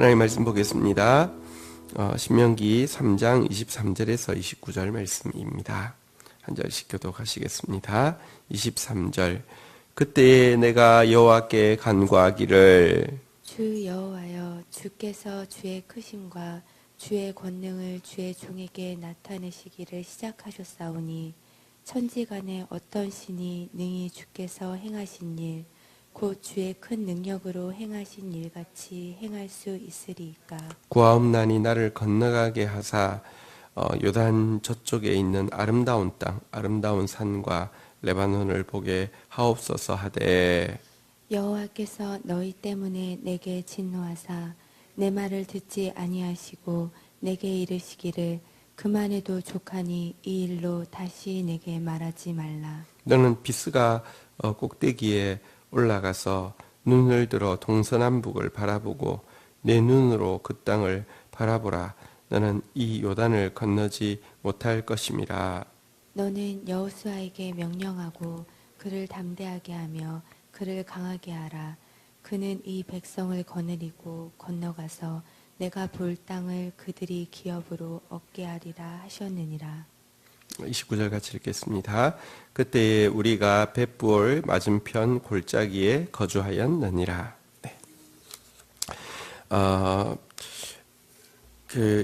하나님 말씀 보겠습니다. 신명기 3장 23절에서 29절 말씀입니다. 한 절씩 교독하시겠습니다. 23절. 그때에 내가 여호와께 간구하기를 주 여호와여, 주께서 주의 크심과 주의 권능을 주의 종에게 나타내시기를 시작하셨사오니 천지간에 어떤 신이 능히 주께서 행하신 일, 곧 주의 큰 능력으로 행하신 일같이 행할 수 있으리이까. 구하옵나니 나를 건너가게 하사 요단 저쪽에 있는 아름다운 땅, 아름다운 산과 레바논을 보게 하옵소서 하되, 여호와께서 너희 때문에 내게 진노하사 내 말을 듣지 아니하시고 내게 이르시기를 그만해도 족하니 이 일로 다시 내게 말하지 말라. 너는 비스가 꼭대기에 올라가서 눈을 들어 동서남북을 바라보고 내 눈으로 그 땅을 바라보라. 너는 이 요단을 건너지 못할 것임이라. 너는 여호수아에게 명령하고 그를 담대하게 하며 그를 강하게 하라. 그는 이 백성을 거느리고 건너가서 내가 볼 땅을 그들이 기업으로 얻게 하리라 하셨느니라. 29절 같이 읽겠습니다. 그때에 우리가 벳부올 맞은편 골짜기에 거주하였느니라. 네.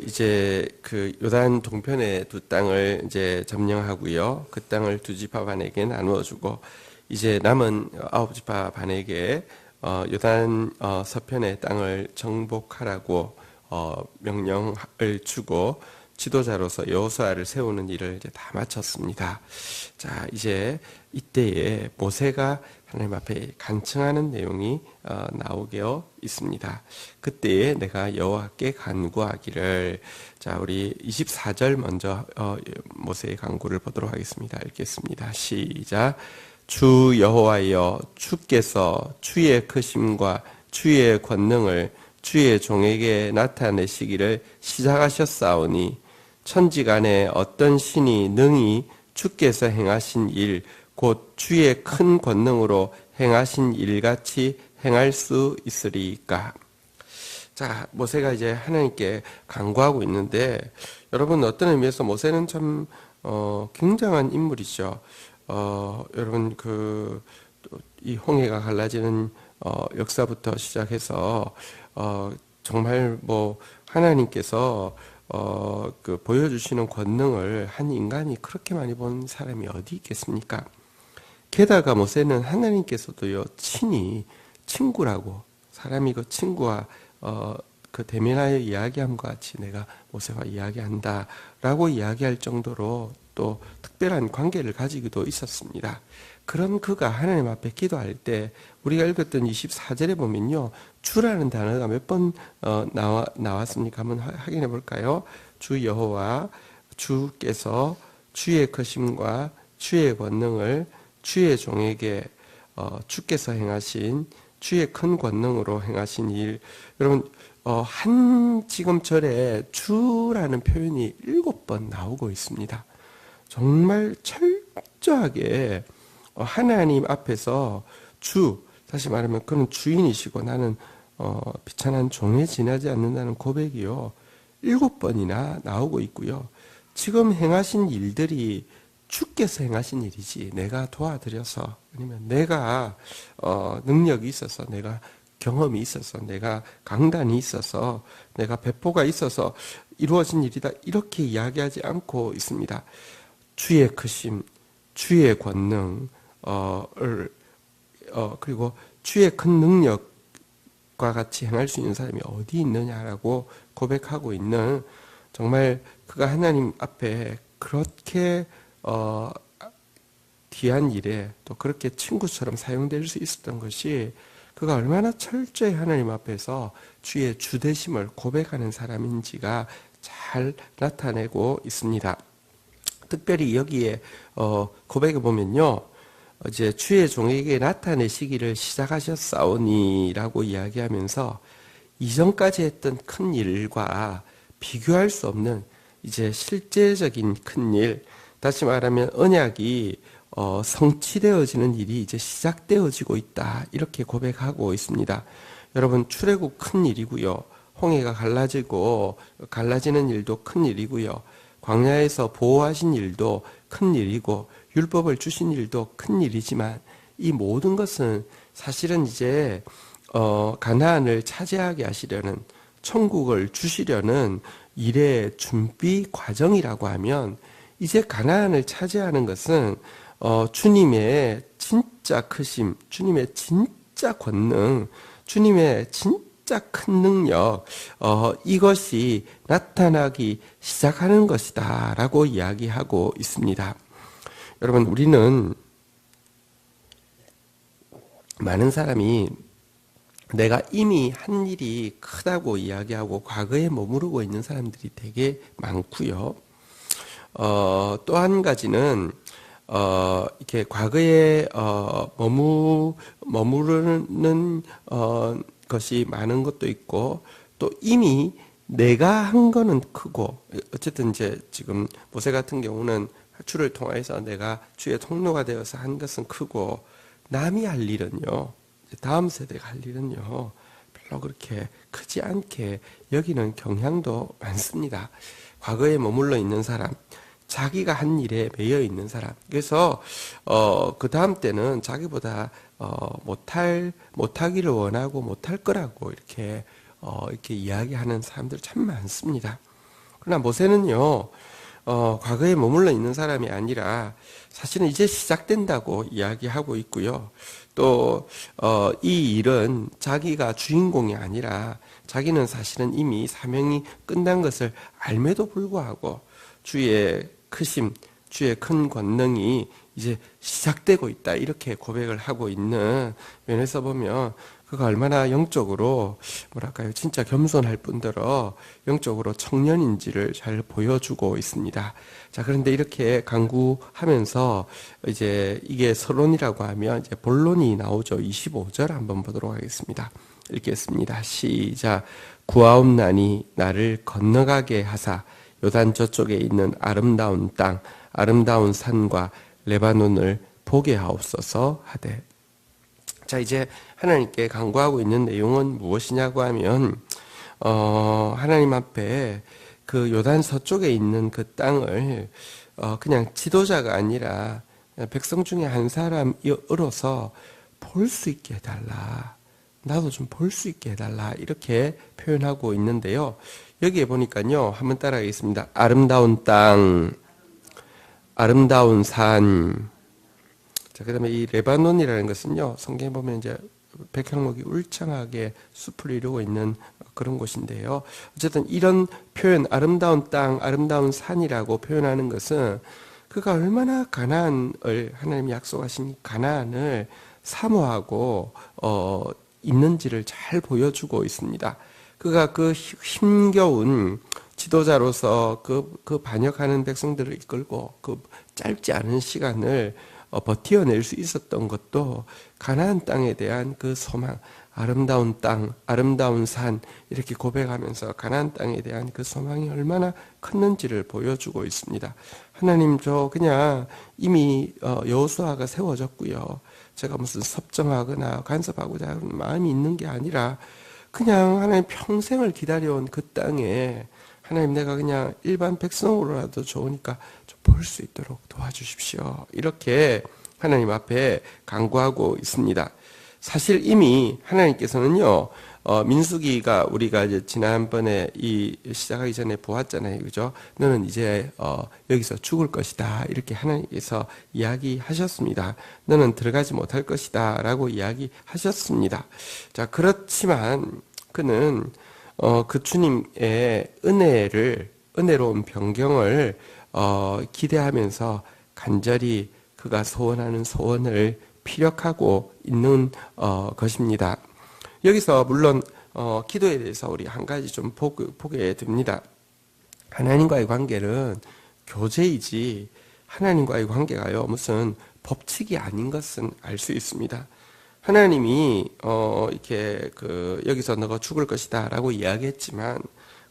이제 요단 동편의 두 땅을 이제 점령하고요. 그 땅을 두 지파 반에게 나누어 주고 이제 남은 9지파 반에게 요단 서편의 땅을 정복하라고 명령을 주고 지도자로서 여호수아를 세우는 일을 이제 다 마쳤습니다. 자, 이제 이때에 모세가 하나님 앞에 간청하는 내용이 나오게 있습니다. 그때에 내가 여호와께 간구하기를. 자, 우리 24절 먼저 모세의 간구를 보도록 하겠습니다. 읽겠습니다. 시작. 주 여호와여, 주께서 주의 크심과 주의 권능을 주의 종에게 나타내시기를 시작하셨사오니 천지간에 어떤 신이 능히 주께서 행하신 일, 곧 주의 큰 권능으로 행하신 일같이 행할 수 있으리이까. 자, 모세가 이제 하나님께 간구하고 있는데, 여러분 어떤 의미에서 모세는 참 굉장한 인물이죠. 여러분 이 홍해가 갈라지는 역사부터 시작해서 정말 하나님께서 보여주시는 권능을 한 인간이 그렇게 많이 본 사람이 어디 있겠습니까? 게다가 모세는 하나님께서도요, 친히 친구라고, 사람이 그 친구와 대면하여 이야기함과 같이 내가 모세와 이야기한다라고 이야기할 정도로 또 특별한 관계를 가지기도 있었습니다. 그런 그가 하나님 앞에 기도할 때 우리가 읽었던 24절에 보면요, 주라는 단어가 몇 번 나왔습니까? 한번 확인해 볼까요? 주 여호와, 주께서 주의 크심과 주의 권능을 주의 종에게 주께서 행하신 주의 큰 권능으로 행하신 일. 여러분 지금 절에 주라는 표현이 7번 나오고 있습니다. 정말 철저하게 하나님 앞에서 주, 다시 말하면 그는 주인이시고 나는 비천한 종에 지나지 않는다는 고백이요, 7번이나 나오고 있고요. 지금 행하신 일들이 주께서 행하신 일이지 내가 도와드려서, 아니면 내가 능력이 있어서, 내가 경험이 있어서, 내가 강단이 있어서, 내가 배포가 있어서 이루어진 일이다, 이렇게 이야기하지 않고 있습니다. 주의 크심, 주의 권능, 그리고 주의 큰 능력과 같이 행할 수 있는 사람이 어디 있느냐라고 고백하고 있는, 정말 그가 하나님 앞에 그렇게 귀한 일에 또 그렇게 친구처럼 사용될 수 있었던 것이, 그가 얼마나 철저히 하나님 앞에서 주의 주되심을 고백하는 사람인지가 잘 나타내고 있습니다. 특별히 여기에 고백해 보면요, 이제 주의 종에게 나타내시기를 시작하셨사오니라고 이야기하면서 이전까지 했던 큰 일과 비교할 수 없는 이제 실제적인 큰 일, 다시 말하면 언약이 성취되어지는 일이 이제 시작되어지고 있다, 이렇게 고백하고 있습니다. 여러분, 출애굽 큰 일이고요, 홍해가 갈라지는 일도 큰 일이고요. 광야에서 보호하신 일도 큰 일이고 율법을 주신 일도 큰 일이지만 이 모든 것은 사실은 이제 가나안을 차지하게 하시려는 천국을 주시려는 일의 준비 과정이라고 하면 이제 가나안을 차지하는 것은 주님의 진짜 크심, 주님의 진짜 권능, 주님의 진짜 큰 능력, 이것이 나타나기 시작하는 것이다 라고 이야기하고 있습니다. 여러분, 우리는 많은 사람이 내가 이미 한 일이 크다고 이야기하고 과거에 머무르고 있는 사람들이 되게 많고요. 또 한 가지는 이렇게 과거에 머무르는 것이 많은 것도 있고, 또 이미 내가 한 거는 크고, 어쨌든 이제 지금 모세 같은 경우는 주를 통하여서 내가 주의 통로가 되어서 한 것은 크고, 남이 할 일은요, 다음 세대가 할 일은요, 별로 그렇게 크지 않게 여기는 경향도 많습니다. 과거에 머물러 있는 사람, 자기가 한 일에 매여 있는 사람. 그래서 그 다음 때는 자기보다 못하기를 원하고 못할 거라고 이렇게 이야기하는 사람들 참 많습니다. 그러나 모세는요, 과거에 머물러 있는 사람이 아니라 사실은 이제 시작된다고 이야기하고 있고요. 또 이 일은 자기가 주인공이 아니라 자기는 사실은 이미 사명이 끝난 것을 알매도 불구하고 주의 크심, 주의 큰 권능이 이제 시작되고 있다, 이렇게 고백을 하고 있는 면에서 보면 그가 얼마나 영적으로 뭐랄까요, 진짜 겸손할 뿐더러 영적으로 청년인지를 잘 보여주고 있습니다. 자, 그런데 이렇게 강구하면서 이제 이게 서론이라고 하면 이제 본론이 나오죠. 25절 한번 보도록 하겠습니다. 읽겠습니다. 시작. 구하옵나니 나를 건너가게 하사 요단 저쪽에 있는 아름다운 땅, 아름다운 산과 레바논을 보게 하옵소서 하되. 자, 이제 하나님께 간구하고 있는 내용은 무엇이냐고 하면 하나님 앞에 그 요단 서쪽에 있는 그 땅을 그냥 지도자가 아니라 백성 중에 한 사람으로서 볼 수 있게 해달라. 나도 좀 볼 수 있게 해달라. 이렇게 표현하고 있는데요. 여기에 보니까요, 한번 따라하겠습니다. 아름다운 땅, 아름다운 산. 자, 그 다음에 이 레바논이라는 것은요, 성경에 보면 이제 백향목이 울창하게 숲을 이루고 있는 그런 곳인데요. 어쨌든 이런 표현, 아름다운 땅, 아름다운 산이라고 표현하는 것은 그가 얼마나 가나안을, 하나님이 약속하신 가나안을 사모하고 있는지를 잘 보여주고 있습니다. 그가 그 힘겨운 지도자로서 그 반역하는 백성들을 이끌고 그 짧지 않은 시간을 버티어낼 수 있었던 것도 가나안 땅에 대한 그 소망, 아름다운 땅, 아름다운 산, 이렇게 고백하면서 가나안 땅에 대한 그 소망이 얼마나 컸는지를 보여주고 있습니다. 하나님, 저 그냥 이미 여호수아가 세워졌고요, 제가 무슨 섭정하거나 간섭하고자 하는 마음이 있는 게 아니라 그냥 하나님 평생을 기다려온 그 땅에 하나님, 내가 그냥 일반 백성으로라도 좋으니까 좀 볼 수 있도록 도와주십시오. 이렇게 하나님 앞에 간구하고 있습니다. 사실 이미 하나님께서는요, 민수기가 우리가 이제 지난번에 이 시작하기 전에 보았잖아요. 그죠? 너는 이제 여기서 죽을 것이다. 이렇게 하나님께서 이야기하셨습니다. 너는 들어가지 못할 것이다. 라고 이야기하셨습니다. 자, 그렇지만 그는 그 주님의 은혜로운 변경을 기대하면서 간절히 그가 소원하는 소원을 피력하고 있는 것입니다. 여기서 물론 기도에 대해서 우리 한 가지 좀 보게 됩니다. 하나님과의 관계는 교제이지 하나님과의 관계가요, 무슨 법칙이 아닌 것은 알 수 있습니다. 하나님이 이렇게 여기서 너가 죽을 것이다라고 이야기했지만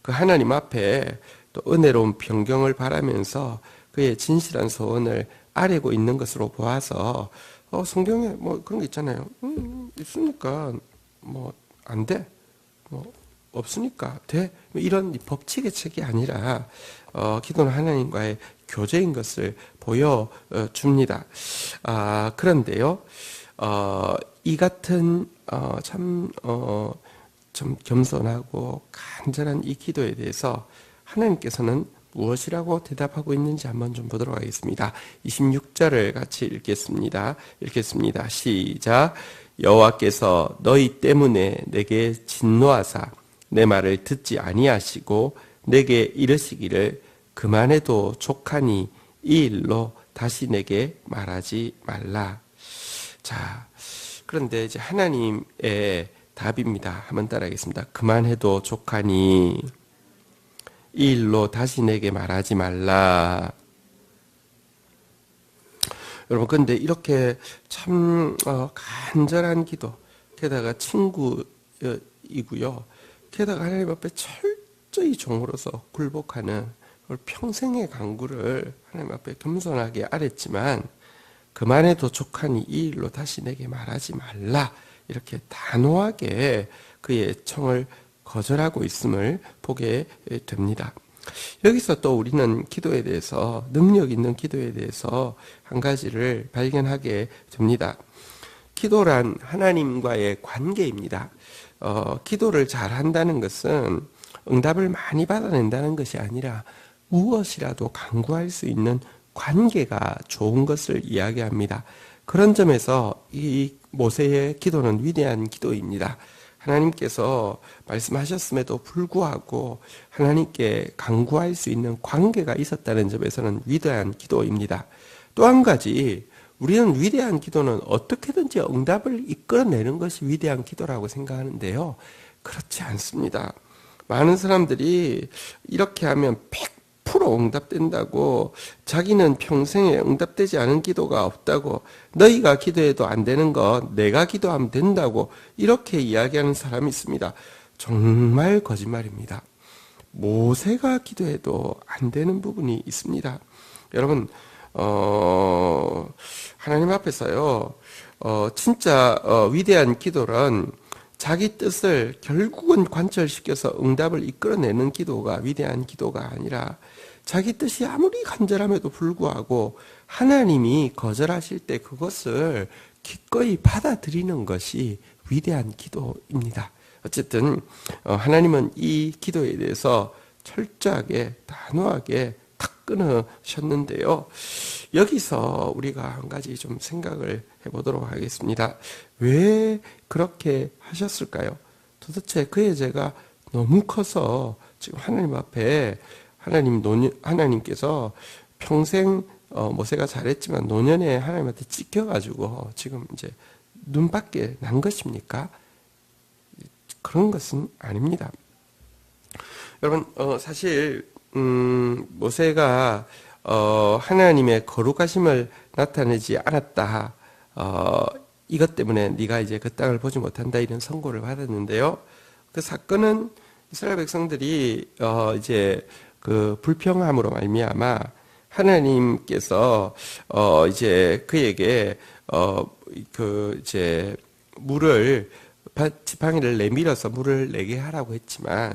그 하나님 앞에 또 은혜로운 변경을 바라면서 그의 진실한 소원을 아뢰고 있는 것으로 보아서 성경에 뭐 그런 게 있잖아요. 있으니까 뭐 안 돼. 뭐 없으니까 돼. 이런 법칙의 책이 아니라 기도는 하나님과의 교제인 것을 보여줍니다. 그런데요, 이 같은 좀 겸손하고 간절한 이 기도에 대해서 하나님께서는 무엇이라고 대답하고 있는지 한번 좀 보도록 하겠습니다. 26절을 같이 읽겠습니다. 시작. 여호와께서 너희 때문에 내게 진노하사 내 말을 듣지 아니하시고 내게 이르시기를 그만해도 족하니 이 일로 다시 내게 말하지 말라. 자, 그런데 이제 하나님의 답입니다. 한번 따라하겠습니다. 그만해도 족하니 이 일로 다시 내게 말하지 말라. 여러분, 근데 이렇게 참 간절한 기도, 게다가 친구이고요, 게다가 하나님 앞에 철저히 종으로서 굴복하는 평생의 간구를 하나님 앞에 겸손하게 아랬지만 그만해도 족하니 이 일로 다시 내게 말하지 말라, 이렇게 단호하게 그의 청을 거절하고 있음을 보게 됩니다. 여기서 또 우리는 기도에 대해서, 능력 있는 기도에 대해서 한 가지를 발견하게 됩니다. 기도란 하나님과의 관계입니다. 기도를 잘 한다는 것은 응답을 많이 받아낸다는 것이 아니라 무엇이라도 간구할 수 있는 관계가 좋은 것을 이야기합니다. 그런 점에서 이 모세의 기도는 위대한 기도입니다. 하나님께서 말씀하셨음에도 불구하고 하나님께 간구할 수 있는 관계가 있었다는 점에서는 위대한 기도입니다. 또 한 가지, 우리는 위대한 기도는 어떻게든지 응답을 이끌어내는 것이 위대한 기도라고 생각하는데요, 그렇지 않습니다. 많은 사람들이 이렇게 하면 100% 응답된다고, 자기는 평생에 응답되지 않은 기도가 없다고, 너희가 기도해도 안 되는 거 내가 기도하면 된다고 이렇게 이야기하는 사람이 있습니다. 정말 거짓말입니다. 모세가 기도해도 안 되는 부분이 있습니다. 여러분, 하나님 앞에서요, 진짜 위대한 기도는 자기 뜻을 결국은 관철시켜서 응답을 이끌어내는 기도가 위대한 기도가 아니라, 자기 뜻이 아무리 간절함에도 불구하고 하나님이 거절하실 때 그것을 기꺼이 받아들이는 것이 위대한 기도입니다. 어쨌든 하나님은 이 기도에 대해서 철저하게 단호하게 탁 끊으셨는데요, 여기서 우리가 한 가지 좀 생각을 해보도록 하겠습니다. 왜 그렇게 하셨을까요? 도대체 그의 죄가 너무 커서 지금 하나님 앞에 하나님께서 평생 모세가 잘했지만 노년에 하나님한테 찍혀가지고 지금 이제 눈밖에 난 것입니까? 그런 것은 아닙니다. 여러분, 사실 모세가 하나님의 거룩하심을 나타내지 않았다, 이것 때문에 네가 이제 그 땅을 보지 못한다, 이런 선고를 받았는데요, 그 사건은 이스라엘 백성들이 이제 그 불평함으로 말미암아 하나님께서 이제 그에게 그 이제 물을, 지팡이를 내밀어서 물을 내게 하라고 했지만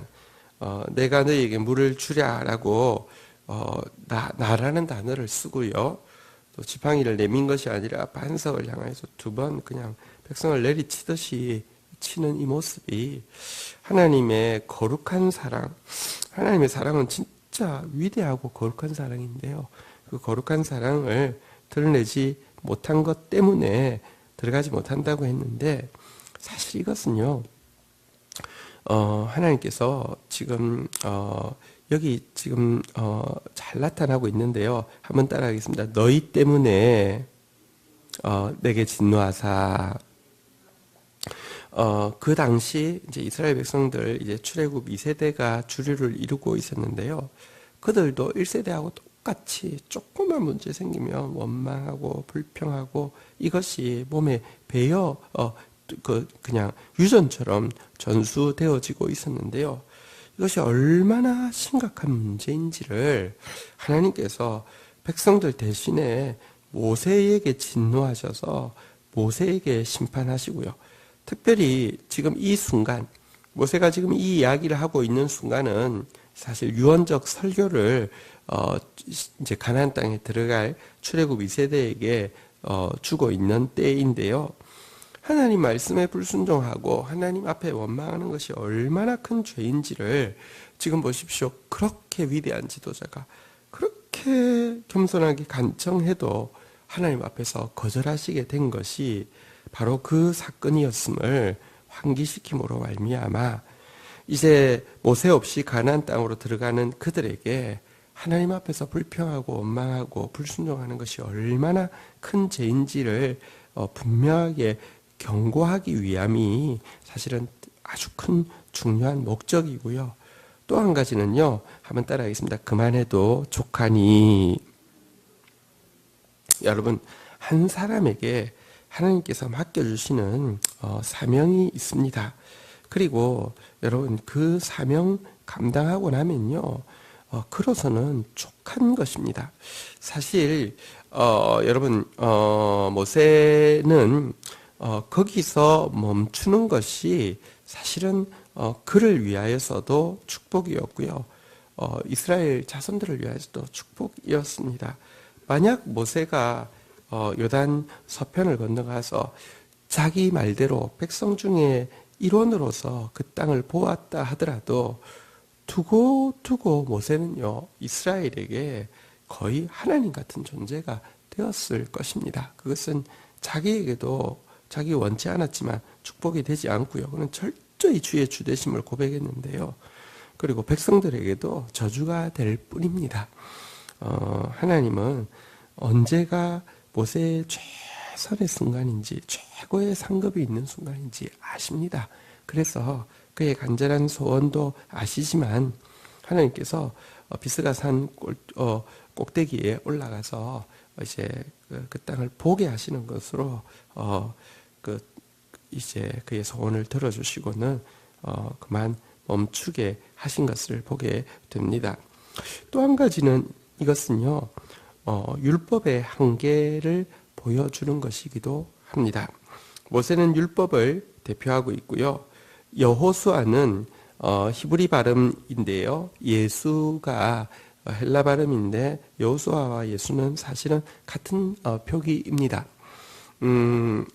내가 너희에게 물을 주랴라고 나라는 단어를 쓰고요, 또 지팡이를 내민 것이 아니라 반석을 향해서 2번 그냥 백성을 내리치듯이 치는 이 모습이 하나님의 거룩한 사랑, 하나님의 사랑은 진짜 위대하고 거룩한 사랑인데요, 그 거룩한 사랑을 드러내지 못한 것 때문에 들어가지 못한다고 했는데, 사실 이것은요, 하나님께서 지금 여기 지금 잘 나타나고 있는데요, 한번 따라하겠습니다. 너희 때문에 내게 진노하사. 그 당시 이제 이스라엘 백성들, 이제 출애굽 2세대가 주류를 이루고 있었는데요, 그들도 1세대하고 똑같이 조그만 문제 생기면 원망하고 불평하고 이것이 몸에 배어 그냥 유전처럼 전수되어지고 있었는데요, 이것이 얼마나 심각한 문제인지를 하나님께서 백성들 대신에 모세에게 진노하셔서 모세에게 심판하시고요, 특별히 지금 이 순간 모세가 지금 이 이야기를 하고 있는 순간은 사실 유언적 설교를 이제 가나안 땅에 들어갈 출애굽 2세대에게 주고 있는 때인데요. 하나님 말씀에 불순종하고 하나님 앞에 원망하는 것이 얼마나 큰 죄인지를 지금 보십시오. 그렇게 위대한 지도자가 그렇게 겸손하게 간청해도 하나님 앞에서 거절하시게 된 것이 바로 그 사건이었음을 환기시킴으로 말미암아 이제 모세 없이 가나안 땅으로 들어가는 그들에게 하나님 앞에서 불평하고 원망하고 불순종하는 것이 얼마나 큰 죄인지를 분명하게 경고하기 위함이 사실은 아주 큰 중요한 목적이고요. 또 한 가지는요, 한번 따라하겠습니다. 그만해도 족하니. 여러분, 한 사람에게 하나님께서 맡겨주시는 사명이 있습니다. 그리고 여러분, 그 사명 감당하고 나면요, 그로서는 족한 것입니다. 사실 여러분, 모세는 거기서 멈추는 것이 사실은 그를 위하여서도 축복이었고요. 이스라엘 자손들을 위하여서도 축복이었습니다. 만약 모세가 요단 서편을 건너가서 자기 말대로 백성 중에 일원으로서 그 땅을 보았다 하더라도 두고 모세는요, 이스라엘에게 거의 하나님 같은 존재가 되었을 것입니다. 그것은 자기에게도 자기 원치 않았지만 축복이 되지 않고요. 그는 철저히 주의 주되심을 고백했는데요. 그리고 백성들에게도 저주가 될 뿐입니다. 하나님은 언제가 모세의 최선의 순간인지 최고의 상급이 있는 순간인지 아십니다. 그래서 그의 간절한 소원도 아시지만 하나님께서 비스가 산 꼭대기에 올라가서 이제 그 땅을 보게 하시는 것으로 이제 그의 소원을 들어주시고는 그만 멈추게 하신 것을 보게 됩니다. 또 한 가지는 이것은요, 율법의 한계를 보여주는 것이기도 합니다. 모세는 율법을 대표하고 있고요. 여호수아는 히브리 발음인데요. 예수가 헬라 발음인데 여호수아와 예수는 사실은 같은 표기입니다.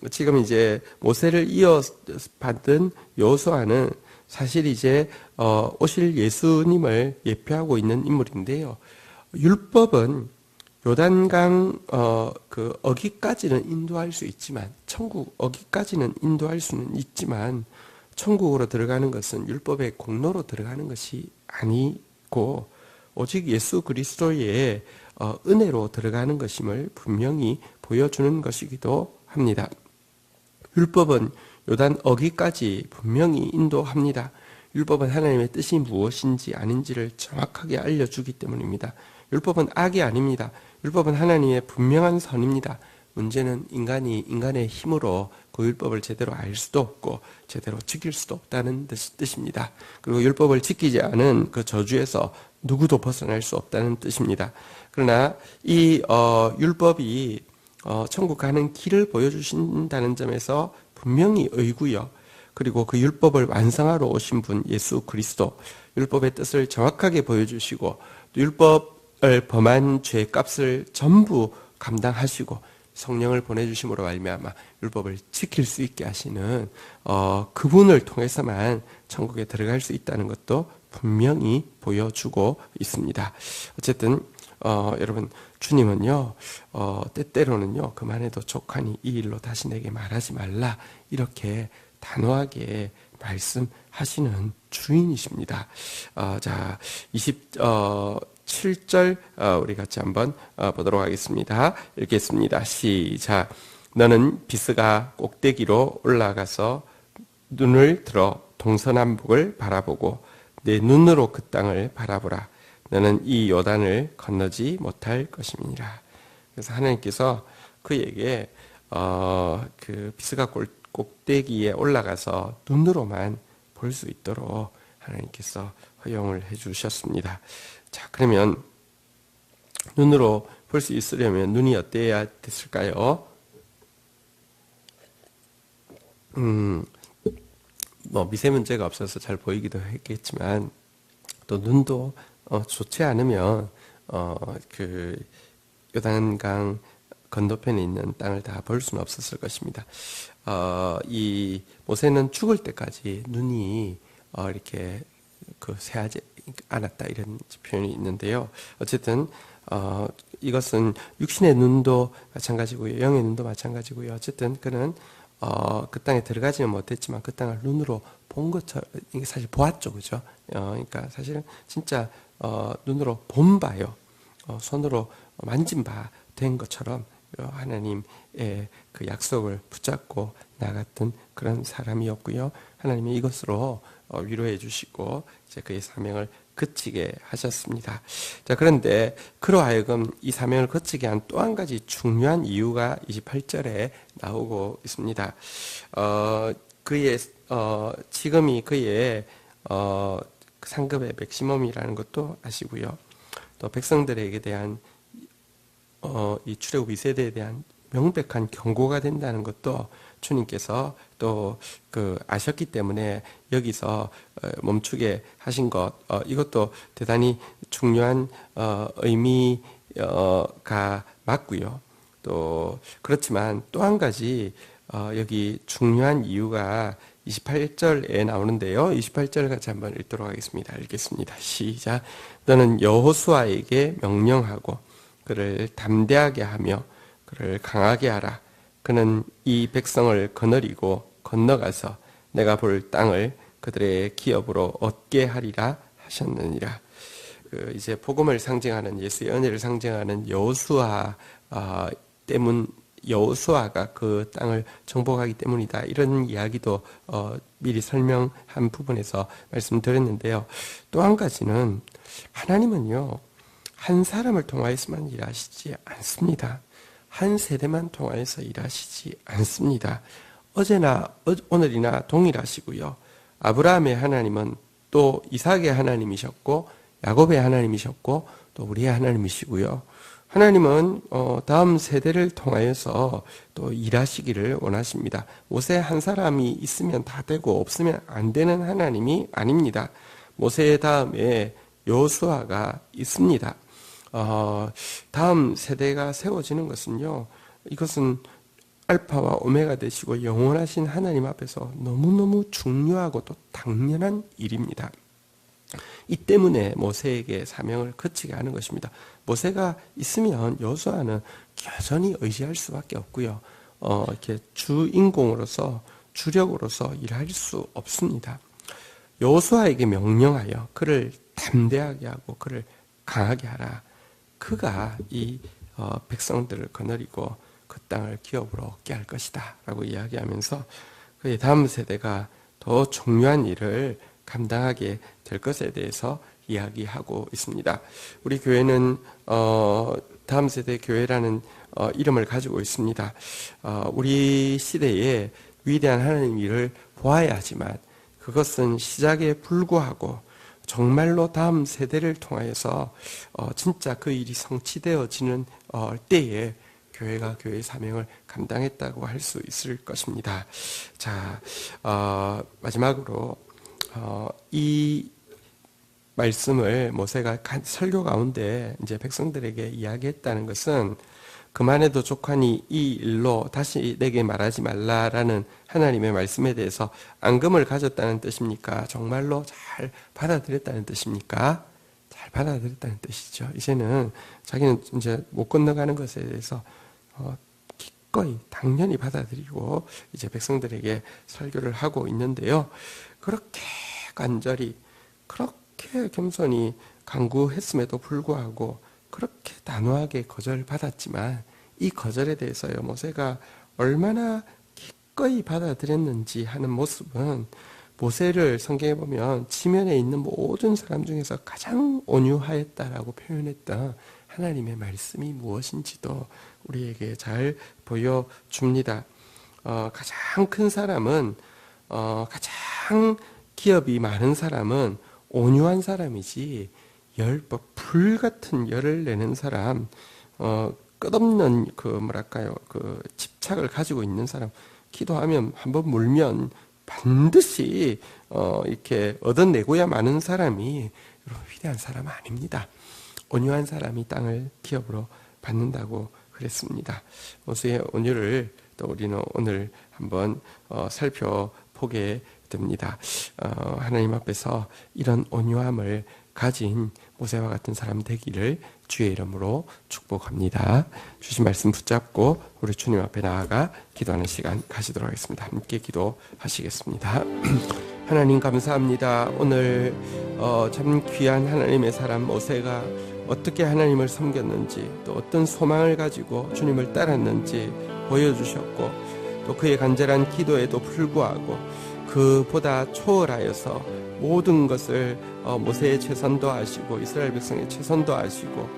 지금 이제 모세를 이어받은 여호수아는 사실 이제 오실 예수님을 예표하고 있는 인물인데요. 율법은 요단강 그 어기까지는 인도할 수 있지만, 천국 어기까지는 인도할 수는 있지만 천국으로 들어가는 것은 율법의 공로로 들어가는 것이 아니고 오직 예수 그리스도의 은혜로 들어가는 것임을 분명히 보여주는 것이기도 합니다. 율법은 요단 어기까지 분명히 인도합니다. 율법은 하나님의 뜻이 무엇인지 아닌지를 정확하게 알려주기 때문입니다. 율법은 악이 아닙니다. 율법은 하나님의 분명한 선입니다. 문제는 인간의 힘으로 그 율법을 제대로 알 수도 없고 제대로 지킬 수도 없다는 뜻입니다. 그리고 율법을 지키지 않은 그 저주에서 누구도 벗어날 수 없다는 뜻입니다. 그러나 이 율법이 천국 가는 길을 보여주신다는 점에서 분명히 의고요. 그리고 그 율법을 완성하러 오신 분 예수 그리스도, 율법의 뜻을 정확하게 보여주시고 율법을 범한 죄의 값을 전부 감당하시고 성령을 보내주심으로 말미암아 율법을 지킬 수 있게 하시는 그분을 통해서만 천국에 들어갈 수 있다는 것도 분명히 보여주고 있습니다. 어쨌든 여러분, 주님은요 때때로는요 그만해도 족하니 이 일로 다시 내게 말하지 말라 이렇게 단호하게 말씀하시는 주인이십니다. 자, 27절 우리 같이 한번 보도록 하겠습니다. 읽겠습니다. 시작. 너는 비스가 꼭대기로 올라가서 눈을 들어 동서남북을 바라보고 내 눈으로 그 땅을 바라보라. 너는 이 요단을 건너지 못할 것임이니라. 그래서 하나님께서 그에게 그 비스가 꼭대기에 올라가서 눈으로만 볼 수 있도록 하나님께서 허용을 해주셨습니다. 자, 그러면 눈으로 볼 수 있으려면 눈이 어때야 됐을까요? 뭐 미세먼지가 없어서 잘 보이기도 했겠지만 또 눈도 좋지 않으면 그 요단강 건너편에 있는 땅을 다 볼 수는 없었을 것입니다. 이 모세는 죽을 때까지 눈이 이렇게 그 새하지 않았다 이런 표현이 있는데요. 어쨌든 이것은 육신의 눈도 마찬가지고요, 영의 눈도 마찬가지고요. 어쨌든 그는 그 땅에 들어가지는 못했지만 그 땅을 눈으로 본 것처럼, 이게 사실 보았죠, 그죠? 그러니까 사실은 진짜 눈으로 본 바요, 손으로 만진 바 된 것처럼 하나님의 그 약속을 붙잡고 나갔던 그런 사람이었고요. 하나님이 이것으로 위로해 주시고 이제 그의 사명을 그치게 하셨습니다. 자, 그런데 그로 하여금 이 사명을 그치게 한 또 한 가지 중요한 이유가 28절에 나오고 있습니다. 그의 지금이 그의 상급의 맥시멈이라는 것도 아시고요. 또 백성들에게 대한 이 출애굽 2세대에 대한 명백한 경고가 된다는 것도 주님께서 또 아셨기 때문에 여기서 멈추게 하신 것, 이것도 대단히 중요한 의미가 맞고요. 또 그렇지만 또 한 가지 여기 중요한 이유가 28절에 나오는데요. 28절 같이 한번 읽도록 하겠습니다. 읽겠습니다. 시작. 너는 여호수아에게 명령하고 그를 담대하게 하며 그를 강하게 하라. 그는 이 백성을 거느리고 건너가서 내가 볼 땅을 그들의 기업으로 얻게 하리라 하셨느니라. 이제 복음을 상징하는, 예수의 은혜를 상징하는 여호수아 때문, 여호수아가 그 땅을 정복하기 때문이다, 이런 이야기도 미리 설명한 부분에서 말씀드렸는데요. 또 한 가지는 하나님은요, 한 사람을 통하여서만 일하시지 않습니다. 한 세대만 통하여서 일하시지 않습니다. 어제나 오늘이나 동일하시고요. 아브라함의 하나님은 또 이삭의 하나님이셨고 야곱의 하나님이셨고 또 우리의 하나님이시고요. 하나님은 다음 세대를 통하여서 또 일하시기를 원하십니다. 모세 한 사람이 있으면 다 되고 없으면 안 되는 하나님이 아닙니다. 모세 다음에 여호수아가 있습니다. 다음 세대가 세워지는 것은요, 이것은 알파와 오메가 되시고 영원하신 하나님 앞에서 너무너무 중요하고 또 당연한 일입니다. 이 때문에 모세에게 사명을 그치게 하는 것입니다. 모세가 있으면 여호수아는 여전히 의지할 수밖에 없고요. 이렇게 주인공으로서, 주력으로서 일할 수 없습니다. 여호수아에게 명령하여 그를 담대하게 하고 그를 강하게 하라. 그가 이 백성들을 거느리고 그 땅을 기업으로 얻게 할 것이다 라고 이야기하면서 그의 다음 세대가 더 중요한 일을 감당하게 될 것에 대해서 이야기하고 있습니다. 우리 교회는 다음 세대 교회라는 이름을 가지고 있습니다. 우리 시대에 위대한 하나님 일을 보아야 하지만 그것은 시작에 불구하고 정말로 다음 세대를 통하여서 진짜 그 일이 성취되어지는 때에 교회가 교회의 사명을 감당했다고 할 수 있을 것입니다. 자, 마지막으로 이 말씀을 모세가 설교 가운데 이제 백성들에게 이야기했다는 것은 그만해도 족하니 이 일로 다시 내게 말하지 말라라는 하나님의 말씀에 대해서 앙금을 가졌다는 뜻입니까? 정말로 잘 받아들였다는 뜻입니까? 잘 받아들였다는 뜻이죠. 이제는 자기는 이제 못 건너가는 것에 대해서 기꺼이 당연히 받아들이고 이제 백성들에게 설교를 하고 있는데요. 그렇게 간절히, 그렇게 겸손히 간구했음에도 불구하고 그렇게 단호하게 거절받았지만 이 거절에 대해서요, 모세가 얼마나 기꺼이 받아들였는지 하는 모습은 모세를 성경에 보면 지면에 있는 모든 사람 중에서 가장 온유하였다라고 표현했던 하나님의 말씀이 무엇인지도 우리에게 잘 보여줍니다. 가장 큰 사람은, 가장 기업이 많은 사람은 온유한 사람이지 불같은 열을 내는 사람, 끝없는 집착을 가지고 있는 사람, 기도하면 한번 물면 반드시 이렇게 얻어내고야 마는 사람이 위대한 사람 아닙니다. 온유한 사람이 땅을 기업으로 받는다고 그랬습니다. 모세의 온유를 또 우리는 오늘 한번 살펴보게 됩니다. 하나님 앞에서 이런 온유함을 가진 모세와 같은 사람 되기를 주의 이름으로 축복합니다. 주신 말씀 붙잡고 우리 주님 앞에 나아가 기도하는 시간 가지도록 하겠습니다. 함께 기도하시겠습니다. 하나님 감사합니다. 오늘 참 귀한 하나님의 사람 모세가 어떻게 하나님을 섬겼는지, 또 어떤 소망을 가지고 주님을 따랐는지 보여주셨고, 또 그의 간절한 기도에도 불구하고 그보다 초월하여서 모든 것을 모세의 최선도 아시고 이스라엘 백성의 최선도 아시고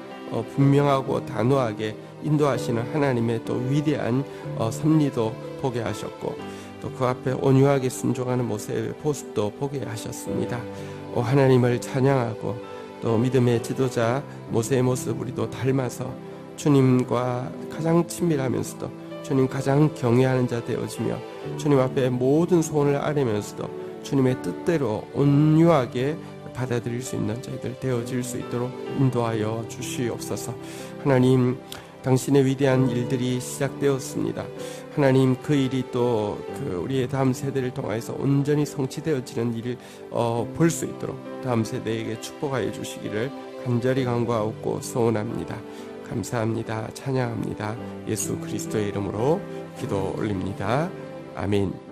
분명하고 단호하게 인도하시는 하나님의 또 위대한 섭리도 보게 하셨고, 또 그 앞에 온유하게 순종하는 모세의 모습도 보게 하셨습니다. 하나님을 찬양하고 또 믿음의 지도자 모세의 모습 우리도 닮아서 주님과 가장 친밀하면서도 주님 가장 경외하는 자 되어지며 주님 앞에 모든 소원을 아뢰면서도 주님의 뜻대로 온유하게 받아들일 수 있는 저희들 되어질 수 있도록 인도하여 주시옵소서. 하나님, 당신의 위대한 일들이 시작되었습니다. 하나님, 그 일이 또 우리의 다음 세대를 통해서 온전히 성취되어지는 일을 볼 수 있도록 다음 세대에게 축복하여 주시기를 간절히 간구하고 소원합니다. 감사합니다. 찬양합니다. 예수 그리스도의 이름으로 기도 올립니다. 아멘.